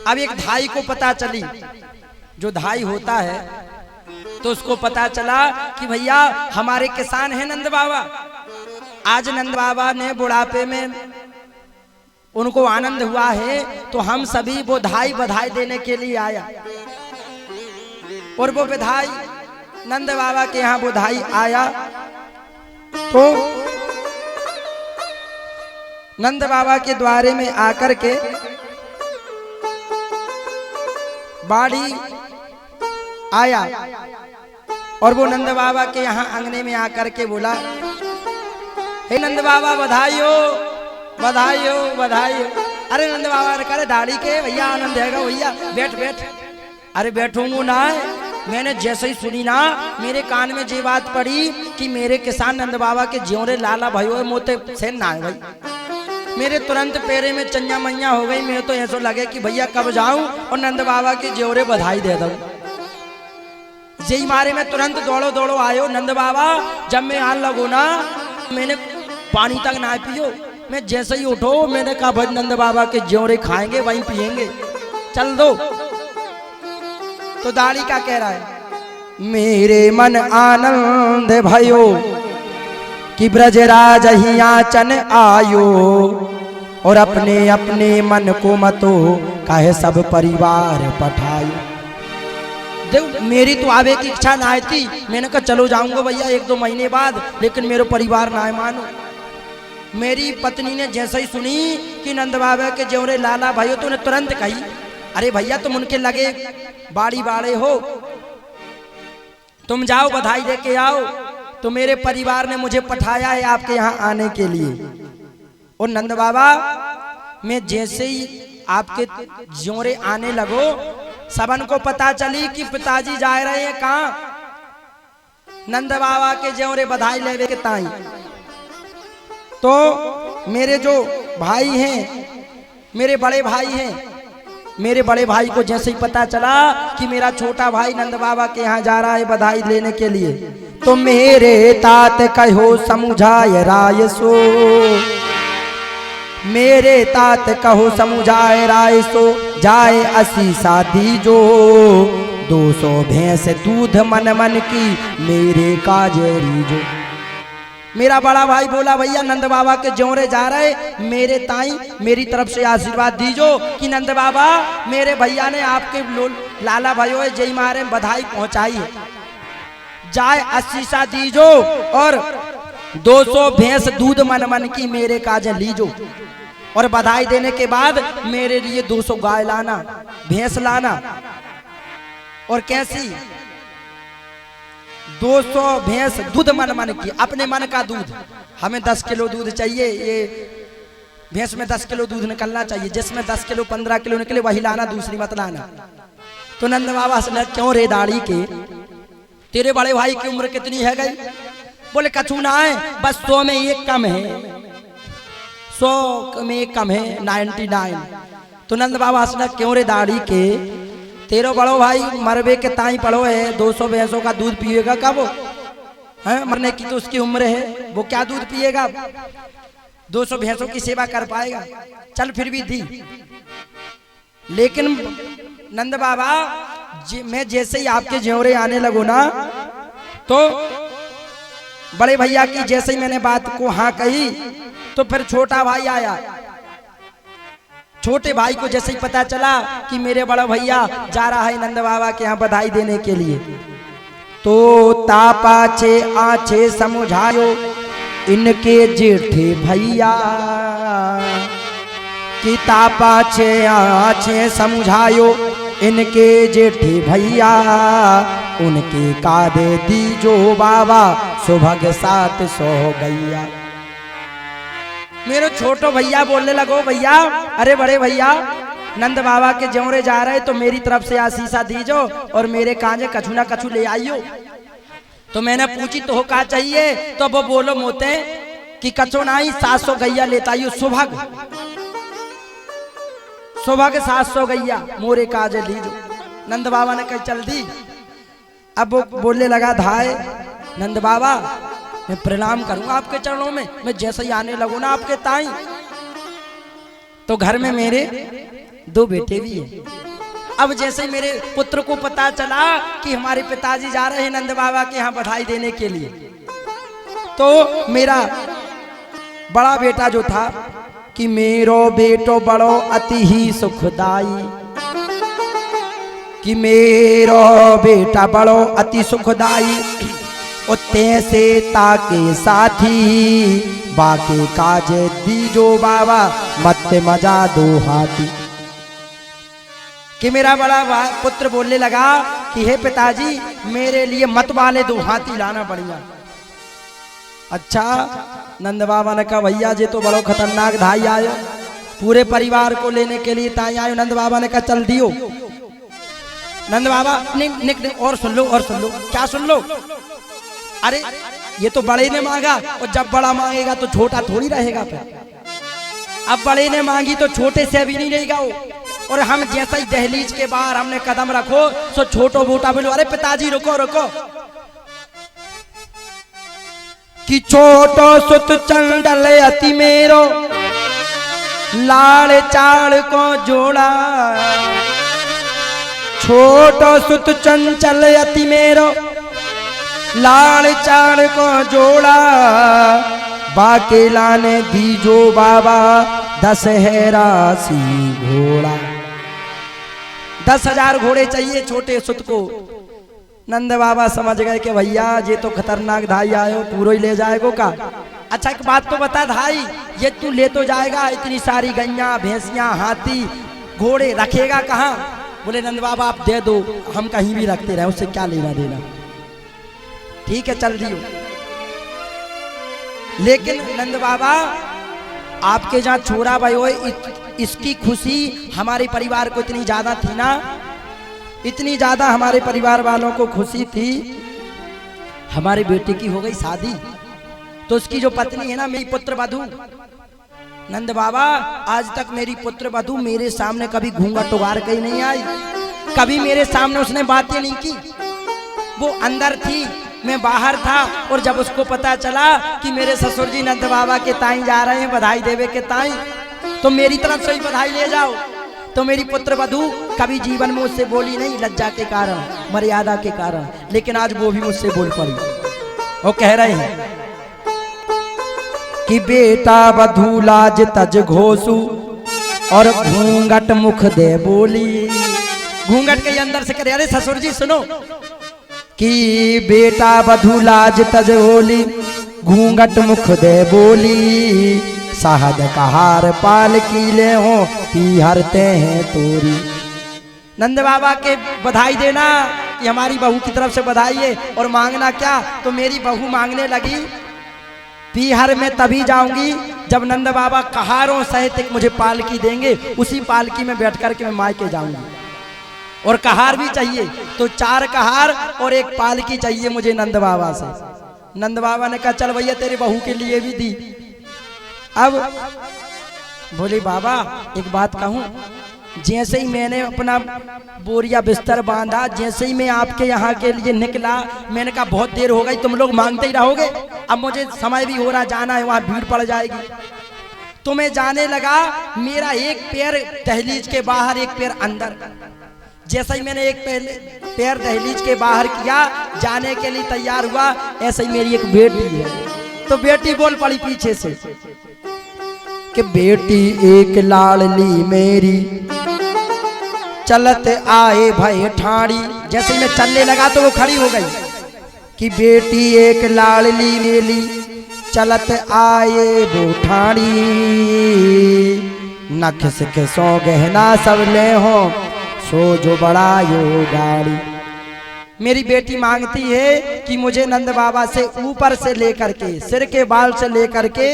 अब एक धाई को पता चली, जो धाई होता है तो उसको पता चला कि भैया हमारे किसान हैं नंद बाबा। आज नंद बाबा ने बुढ़ापे में उनको आनंद हुआ है, तो हम सभी वो धाई बधाई देने के लिए आया। और वो बधाई नंद बाबा के यहाँ बधाई आया तो नंद बाबा के द्वारे में आकर के बाड़ी आया और वो नंद बाबा के यहाँ अंगने में आकर के बोला, हे नंद बाबा बधाई हो बधाई हो बधाई हो। अरे नंद बाबा ने कहा दाढ़ी के भैया आनंद है भैया, बैठ बैठ। अरे बैठूंगा ना, मैंने जैसे ही सुनी ना मेरे कान में ये बात पड़ी कि मेरे किसान नंद बाबा के ज्योरे लाला भाई मोते से ना है भाई, मेरे तुरंत पैरे में चंजा मैया हो गई। मैं तो ऐसा लगे कि भैया कब जाऊं और नंद बाबा के ज्योरे बधाई दे दूं। यही मारे में तुरंत दौड़ो दौड़ो आयो। नंद बाबा जब मैं आने लगो ना, मैंने पानी तक ना पियो, मैं जैसे ही उठो मैंने कहा भाई नंद बाबा के ज्योरे खाएंगे वहीं पिएंगे, चल दो। तो दाढ़ी का कह रहा है, मेरे मन आनंद भयो कि ब्रजराज हियाचन आयो, और अपने अपने मन को मतो काहे सब परिवार पठायो। देख मेरी तो आवे की इच्छा ना थी, मैंने कहा चलो जाऊंगा भैया 1-2 महीने बाद, लेकिन मेरे परिवार ना मानो। मेरी पत्नी ने जैसे ही सुनी कि नंद बाबा के ज्योरे लाला भाई, तो उन्हें तुरंत कही, अरे भैया तुम उनके लगे बाड़ी बाड़े हो, तुम जाओ बधाई दे के आओ। तो मेरे परिवार ने मुझे पठाया है आपके यहाँ आने के लिए। और नंद बाबा मैं जैसे ही आपके ज्योरे आने लगो, सबन को पता चली कि पिताजी जा रहे हैं कहाँ, नंद बाबा के ज्योरे बधाई लेवे के ताई। तो मेरे जो भाई हैं, मेरे बड़े भाई हैं, मेरे बड़े भाई को जैसे ही पता चला कि मेरा छोटा भाई नंद बाबा के यहाँ जा रहा है बधाई लेने के लिए, तो मेरे तात कहो समुझाए राय सो, मेरे तात कहो समुझाए राय सो, जाए असीसा दीजो 200 भैंस दूध मन मन की मेरे काजरी जो। मेरा बड़ा भाई बोला भैया नंद बाबा के ज्योरे जा रहे, मेरे ताई मेरी तरफ से आशीर्वाद दीजो कि नंद बाबा मेरे भैया ने आपके लाला भाइयों जय मारे बधाई पहुंचाई है, जाए असीसा दीजो और 200 भैंस दूध मन मन की मेरे काज लीजो। और बधाई देने के बाद मेरे लिए 200 गाय लाना, भैंस लाना। और कैसी 200 भैंस दूध मन मन की, अपने मन का दूध। हमें 10 किलो दूध चाहिए, ये भैंस में 10 किलो दूध निकलना चाहिए, जिसमें 10 किलो 15 किलो निकले वही लाना, दूसरी मत लाना। तो नंद बाबा से क्यों रे दाढ़ी के, तेरे बड़े भाई की उम्र कितनी है गई? बोले कछु ना है, बस 100 में 1 कम है, 100 में 1 कम है, 99। तो नंद बाबा से क्यों रे दाढ़ी के, तेरो बड़ो भाई मरबे के ताई पड़ो है, 200 भैंसों का दूध पिएगा कब? है मरने की तो उसकी उम्र है, वो क्या दूध पिएगा? 200 भैंसों की सेवा कर पाएगा? चल फिर भी दी। लेकिन नंद बाबा मैं जैसे ही आपके ज्योरे आने लगो ना, तो बड़े भैया की जैसे ही मैंने बात को हाँ कही, तो फिर छोटा भाई आया। छोटे भाई को जैसे ही पता चला कि मेरे बड़ा भैया जा रहा है नंद बाबा के यहाँ बधाई देने के लिए, तो तापाचे आछे समझायो इनके जेठे भैया, कि तापाचे आछे समझायो इनके जेठे भैया, उनके कादे दीजो बाबा सुभग 700 गैया। मेरे छोटो भैया बोलने लगो, भैया अरे बड़े भैया नंद बाबा के ज्योरे जा रहे, तो मेरी तरफ से आशीषा दीजो और मेरे कांजे कछु ना कछु ले आइयो। तो मैंने पूछी तो का चाहिए? तो वो बोलो मोते कि कछु नहीं, 700 गैया लेता आइयो, सुभग सुभग 700 गैया मोरे काजे लीजो। नंद बाबा ने कहा चल दी। अब वो बोलने लगा, धाय नंद बाबा मैं प्रणाम करूंगा आपके चरणों में, मैं जैसे ही आने लगूं ना आपके ताई, तो घर में मेरे 2 बेटे भी हैं। अब जैसे ही मेरे पुत्र को पता चला कि हमारे पिताजी जा रहे हैं नंद बाबा के यहाँ बधाई देने के लिए, तो मेरा बड़ा बेटा जो था कि मेरो बेटो बड़ो अति ही सुखदाई, कि मेरो बेटा बड़ो अति सुखदाई, उत्ते से ताके साथी बाके काज दीजो बाबा मत मजा दो हाथी। कि मेरा बड़ा पुत्र बोलने लगा कि हे पिताजी मेरे लिए मत वाले 2 हाथी लाना बढ़िया। अच्छा, नंद बाबा ने कहा भैया जी तो बड़ो खतरनाक धाई आयो, पूरे परिवार को लेने के लिए ताई आयो। नंद बाबा ने कहा चल दियो। नंद बाबा नहीं, और सुन लो और सुन लो। क्या सुन लो? अरे ये तो बड़े ने मांगा, और जब बड़ा मांगेगा तो छोटा थोड़ी रहेगा फिर। अब बड़े ने मांगी तो छोटे से भी नहीं रहेगा वो। और हम जैसा ही दहलीज के बाहर हमने कदम रखो सो छोटो बोटा बोलो अरे पिताजी रुको रुको, कि छोटो सुत चंडल अति मेरो लाड़ चाड़ को जोड़ा, छोटो सुत चंचल अति मेरो लाड़ चाड़ को जोड़ा, बाके लाने दीजो बाबा 10,000 सी घोड़ा। 10,000 घोड़े चाहिए छोटे सुत को। नंद बाबा समझ गए कि भैया ये तो खतरनाक धाई आयो, पूरा ही ले जाएगो का। अच्छा एक बात तो बता धाई, ये तू ले तो जाएगा इतनी सारी गैया भैंसियां हाथी घोड़े, रखेगा कहाँ? बोले नंद बाबा आप दे दो, हम कहीं भी रखते रहे, उससे क्या लेना देना। ठीक है चल दियो। लेकिन नंद बाबा आपके जहाँ छोरा भाई हो, इसकी खुशी हमारे परिवार को इतनी ज्यादा थी ना, इतनी ज्यादा हमारे परिवार वालों को खुशी थी। हमारे बेटे की हो गई शादी, तो उसकी जो पत्नी है ना मेरी पुत्र वधू, नंद बाबा आज तक मेरी पुत्र वधू मेरे सामने कभी घूंघट उगार के नहीं आई, कभी मेरे सामने उसने बातें नहीं की। वो अंदर थी, मैं बाहर था, और जब उसको पता चला कि मेरे ससुर जी नंद बाबा के ताई जा रहे हैं बधाई देवे के ताई, तो मेरी तरफ से ही बधाई ले जाओ। तो मेरी पुत्र वधू कभी जीवन में उससे बोली नहीं, लज्जा के कारण, मर्यादा के कारण, लेकिन आज वो भी मुझसे बोल पड़ी। वो कह रहे हैं कि बेटा वधू लाज तज घोसू और घूंघट मुख दे बोली। घूंघट के अंदर से करे अरे ससुर जी सुनो, कि बेटा वधू लाज तज बोली घूंघट मुख दे बोली, साहद कहार पाल कीले हो पी हरते हैं तोरी। नंद बाबा के बधाई देना कि हमारी बहू की तरफ से बधाई है, और मांगना क्या, तो मेरी बहू मांगने लगी पीहर में तभी जाऊंगी जब नंद बाबा कहारों सहित एक मुझे पालकी देंगे, उसी पालकी में बैठ करके मैं मायके जाऊंगी। और कहार भी चाहिए, तो 4 कहार और 1 पालकी चाहिए मुझे नंद बाबा से। नंद बाबा ने कहा चल भैया तेरे बहू के लिए भी दी। अब बोले बाबा एक बात कहूं, जैसे ही मैंने अपना बोरिया बिस्तर बांधा, जैसे ही मैं आपके यहाँ के लिए निकला, मैंने कहा बहुत देर हो गई, तुम लोग मांगते ही रहोगे, अब मुझे समय भी हो रहा, जाना है, वहां भीड़ पड़ जाएगी। तो मैं जाने लगा, मेरा एक पैर दहलीज के बाहर, एक पैर अंदर। जैसा ही मैंने एक पैर दहलीज के बाहर किया, जाने के लिए तैयार हुआ, ऐसे ही मेरी एक बेटी है, तो बेटी बोल पड़ी पीछे से कि बेटी एक लाडली मेरी चलत आए भय ठाड़ी। जैसे ही मैं चलने लगा तो वो खड़ी हो गई कि बेटी एक लाडली मेरी चलत आए वो ठाड़ी, नक्स के सो गहना सब ले हो सो जो बड़ा यो गाड़ी। मेरी बेटी मांगती है कि मुझे नंद बाबा से ऊपर से लेकर के, सिर के बाल से लेकर के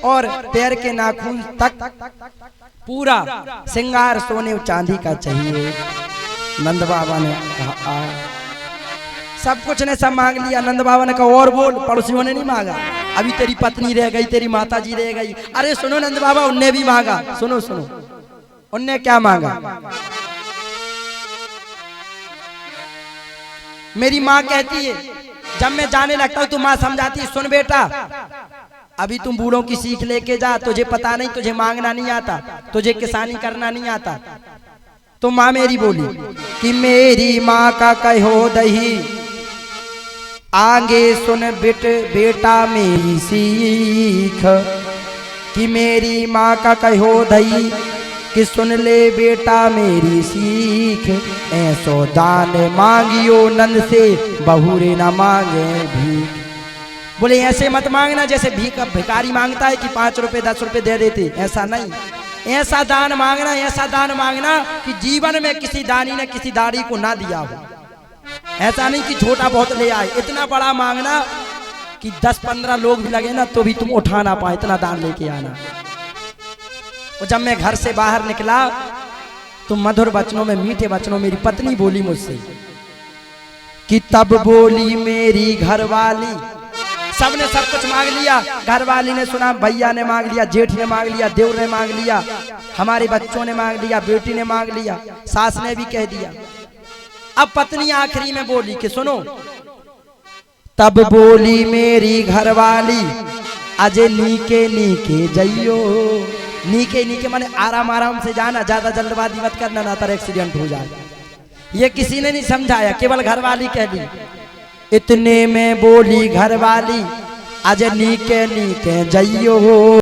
और पैर के नाखून तक पूरा श्रृंगार सोने चांदी का चाहिए। नंद बाबा ने कहा सब कुछ ने सब मांग लिया। नंद बाबा ने कहा और बोल, पड़ोसियों ने नहीं मांगा, अभी तेरी पत्नी रह गई, तेरी माता जी रह गई। अरे सुनो नंद बाबा, उनने भी मांगा, सुनो सुनो, उनने क्या मांगा। मेरी माँ कहती है, जब मैं जाने लगता हूँ तो माँ समझाती है, सुन बेटा अभी तुम बूढ़ों की सीख लेके जा, तुझे पता नहीं, तुझे मांगना नहीं आता, तुझे किसानी करना नहीं आता, तो माँ मेरी बोली कि मेरी माँ का कहो दही, आगे सुन बेटा मेरी सीख। कि मेरी माँ का कहो दही कि सुन ले बेटा मेरी सीख। ऐसो दान मांगियो नंद से, बहुरे न मांगे भीख। बोले ऐसे मत मांगना जैसे भिखारी मांगता है कि 5 रुपए 10 रुपए दे देते, ऐसा नहीं। ऐसा दान मांगना, ऐसा दान मांगना कि जीवन में किसी दानी ने किसी दाढ़ी को ना दिया हो। ऐसा नहीं कि छोटा बहुत ले आए, इतना बड़ा मांगना कि 10-15 लोग भी लगे ना तो भी तुम उठा ना पाए, इतना दान लेके आना। और जब मैं घर से बाहर निकला तो मधुर वचनों में, मीठे वचनों मेरी पत्नी बोली मुझसे कि तब बोली मेरी घरवाली। सबने सब कुछ मांग लिया, घरवाली ने सुना, भैया ने मांग लिया, जेठ ने मांग लिया, देवर ने मांग लिया, हमारे बच्चों ने मांग लिया, बेटी ने मांग लिया, सास ने भी कह दिया। अब पत्नी आखिरी में बोली कि सुनो, तब बोली मेरी घरवाली अजय नीके नीके जइयो। नीके नीके माने आराम आराम से जाना, ज्यादा जल्दबाजी मत करना, ना तर एक्सीडेंट हो जाए। ये किसी ने नहीं समझाया, केवल घरवाली कह दी। इतने में बोली घरवाली अजय नीके नीके जइयो।